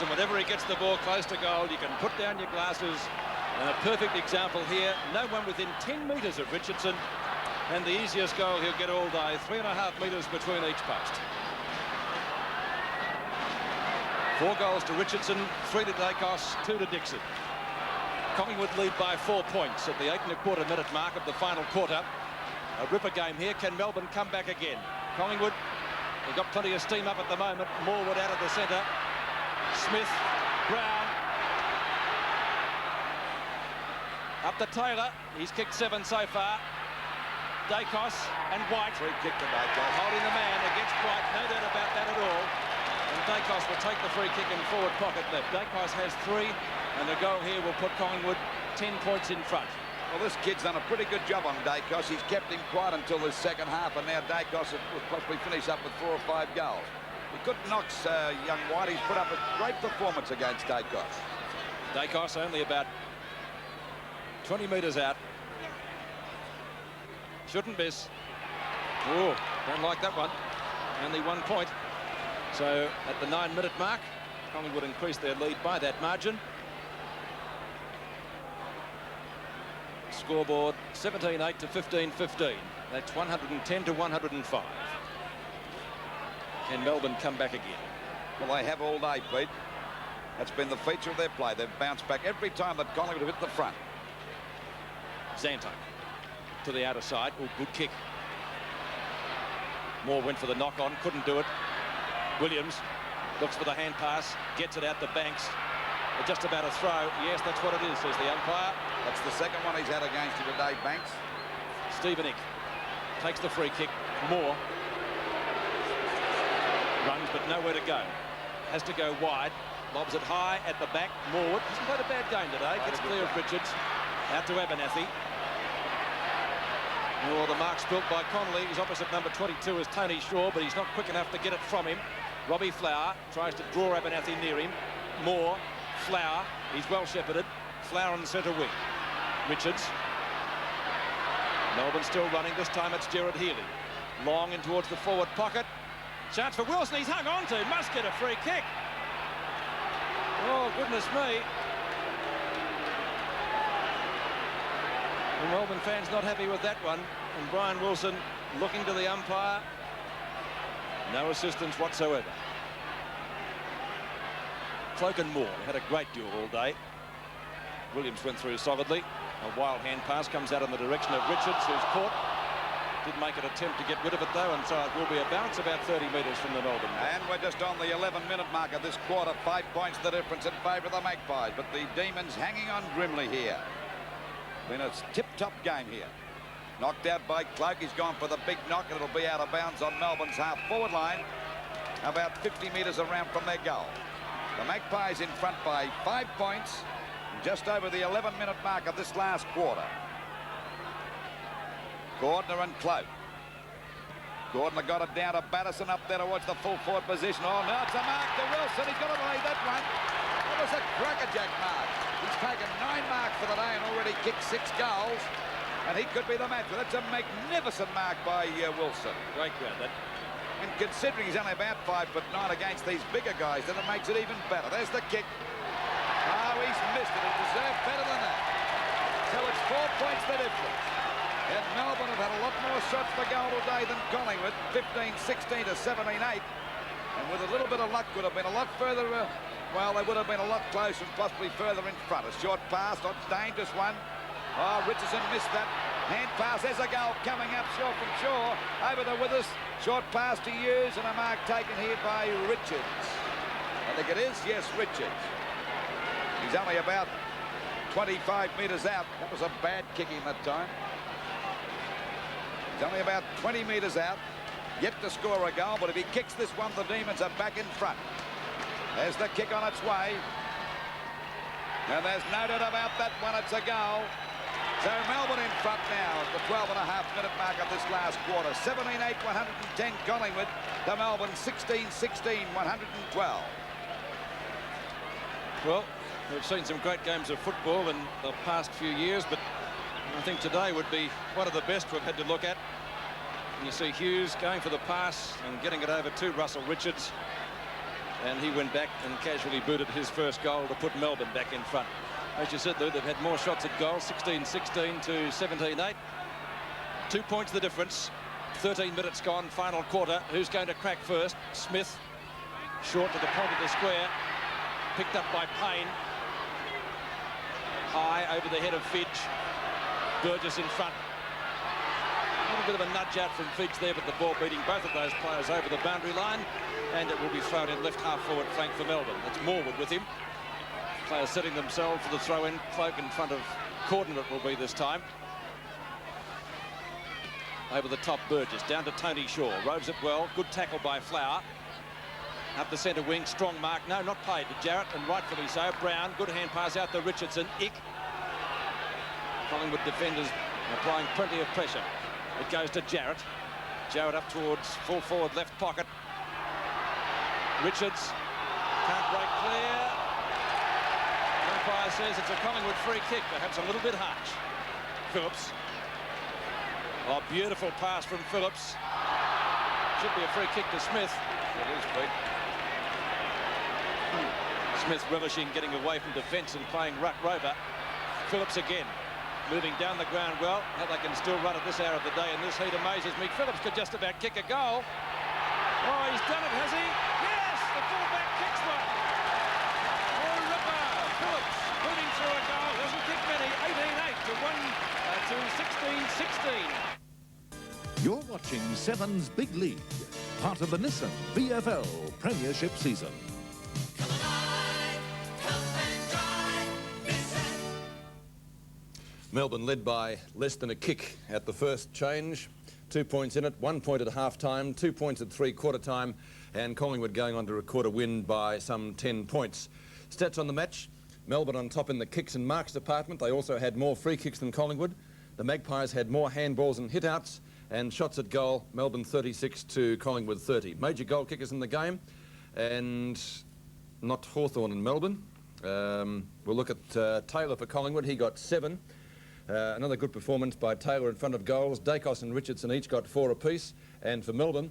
Wilson, whenever he gets the ball close to goal, you can put down your glasses. And a perfect example here, no one within 10 metres of Richardson, and the easiest goal he'll get all day, 3.5 metres between each post. 4 goals to Richardson, 3 to Dacos, 2 to Dixon. Collingwood lead by 4 points at the 8.25 minute mark of the final quarter. A ripper game here. Can Melbourne come back again? Collingwood, they've got plenty of steam up at the moment. Morwood out of the centre. Smith, Brown. Up to Taylor. He's kicked 7 so far. Dacos and White. Free kick to Dacos. Holding the man against White. No doubt about that at all. And Dacos will take the free kick in forward pocket left. Dacos has 3, and the goal here will put Collingwood 10 points in front. Well, this kid's done a pretty good job on Dacos. He's kept him quiet until the second half, and now Dacos will possibly finish up with 4 or 5 goals. He couldn't knock young White. He's put up a great performance against Dacos. Dacos only about 20 metres out. Shouldn't miss. Oh, don't like that one. Only 1 point. So at the 9-minute mark, Collingwood increased their lead by that margin. Scoreboard 17-8 to 15-15. That's 110 to 105. Can Melbourne come back again? Well, they have all day, Pete. That's been the feature of their play. They've bounced back every time that Collingwood have hit the front. Zanto to the outer side. Oh, good kick. Moore went for the knock-on, couldn't do it. Williams looks for the hand pass, gets it out to Banks. Just about a throw. Yes, that's what it is, says the umpire. That's the second one he's had against you today, Banks. Stevenik takes the free kick. Moore runs, but nowhere to go. Has to go wide. Lobs it high at the back. Moore hasn't played a bad game today. Gets clear of Richards. Out to Abernathy. Oh, the mark spilt by Connolly. He's opposite number 22 is Tony Shaw, but he's not quick enough to get it from him. Robbie Flower tries to draw Abernathy near him. Moore, Flower, he's well shepherded. Flower on the centre wing. Richards. Melbourne still running. This time it's Gerard Healy. Long in towards the forward pocket. Chance for Wilson. He's hung on to. Must get a free kick. Oh, goodness me. The Melbourne fans not happy with that one. And Brian Wilson looking to the umpire. No assistance whatsoever. Cloak and Moore had a great duel all day. Williams went through solidly. A wild hand pass comes out in the direction of Richards, who's caught. Did make an attempt to get rid of it though, and so it will be a bounce about 30 metres from the Melbourne. And we're just on the 11-minute mark of this quarter. 5 points the difference in favour of the Magpies, but the Demons hanging on grimly here. Been a tip-top game here. Knocked out by Cloak. He's gone for the big knock, and it'll be out of bounds on Melbourne's half-forward line, about 50 metres around from their goal. The Magpies in front by 5 points, just over the 11-minute mark of this last quarter. Gordner and Cloak. Gordner got it down to Batterson up there towards the full forward position. Oh, now it's a mark to Wilson. He's got to believe that one. That was a crackerjack mark. He's taken 9 marks for the day and already kicked 6 goals. And he could be the match. That's a magnificent mark by Wilson. Great ground, that. And considering he's only about 5'9" against these bigger guys, then it makes it even better. There's the kick. Oh, he's missed it. He deserved better than that. So it's 4 points the difference. And Melbourne have had a lot more shots for goal today than Collingwood. 15-16 to 17-8. And with a little bit of luck, would have been a lot further. Well, they would have been a lot closer and possibly further in front. A short pass, not dangerous one. Oh, Richardson missed that. Hand pass. There's a goal coming up short from Shaw. Over to Withers. Short pass to Hughes, and a mark taken here by Richards. I think it is. Yes, Richards. He's only about 25 metres out. That was a bad kicking that time. He's only about 20 metres out. Yet to score a goal, but if he kicks this one, the Demons are back in front. There's the kick on its way. And there's no doubt about that one. It's a goal. So Melbourne in front now at the 12.5-minute mark of this last quarter. 17-8, 110 Collingwood to Melbourne 16-16, 112. Well, we've seen some great games of football in the past few years, but I think today would be one of the best we've had to look at. And you see Hughes going for the pass and getting it over to Russell Richards. and he went back and casually booted his first goal to put Melbourne back in front. As you said, though, they've had more shots at goal, 16-16 to 17-8. 2 points the difference. 13 minutes gone, final quarter. Who's going to crack first? Smith, short to the point of the square, picked up by Payne. High over the head of Fidge. Burgess in front. A little bit of a nudge out from Fidge there, but the ball beating both of those players over the boundary line, and it will be thrown in left half forward flank for Melbourne. It's Morwood with him. Players setting themselves for the throw-in. Cloak in front of Corden it will be this time. Over the top, Burgess down to Tony Shaw. Roves it well. Good tackle by Flower. Up the centre wing, strong mark. No, not played to Jarrett, and rightfully so. Brown, good hand pass out to Richardson. Ick. Collingwood defenders applying plenty of pressure. It goes to Jarrett. Jarrett up towards full forward left pocket. Richards can't break clear. The umpire says it's a Collingwood free kick, perhaps a little bit harsh. Phillips. Oh, beautiful pass from Phillips. Should be a free kick to Smith. It is, Pete. Smith relishing getting away from defence and playing ruck rover. Phillips again, moving down the ground well. How they can still run at this hour of the day in this heat amazes me. Phillips could just about kick a goal. Oh, he's done it, has he? Yes, the fullback kicks one. Oh, ripper. Phillips moving through a goal. Doesn't kick many. 18-8 to 16-16. You're watching Seven's Big League, part of the Nissan VFL Premiership season. Come alive, come and drive Nissan. Melbourne led by less than a kick at the first change. 2 points in it, 1 point at half-time, 2 points at three-quarter time, and Collingwood going on to record a win by some 10 points. Stats on the match: Melbourne on top in the kicks and marks department. They also had more free kicks than Collingwood. The Magpies had more handballs and hit-outs, and shots at goal, Melbourne 36 to Collingwood 30. Major goal kickers in the game, and not Hawthorn in Melbourne. We'll look at Taylor for Collingwood. He got 7. Another good performance by Taylor in front of goals. Dacos and Richardson each got 4 apiece. And for Melbourne,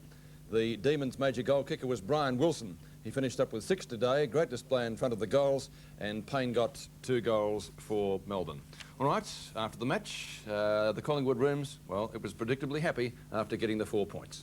the Demons' major goal kicker was Brian Wilson. He finished up with 6 today. Great display in front of the goals, and Payne got 2 goals for Melbourne. All right, after the match, the Collingwood Rooms, well, it was predictably happy after getting the 4 points.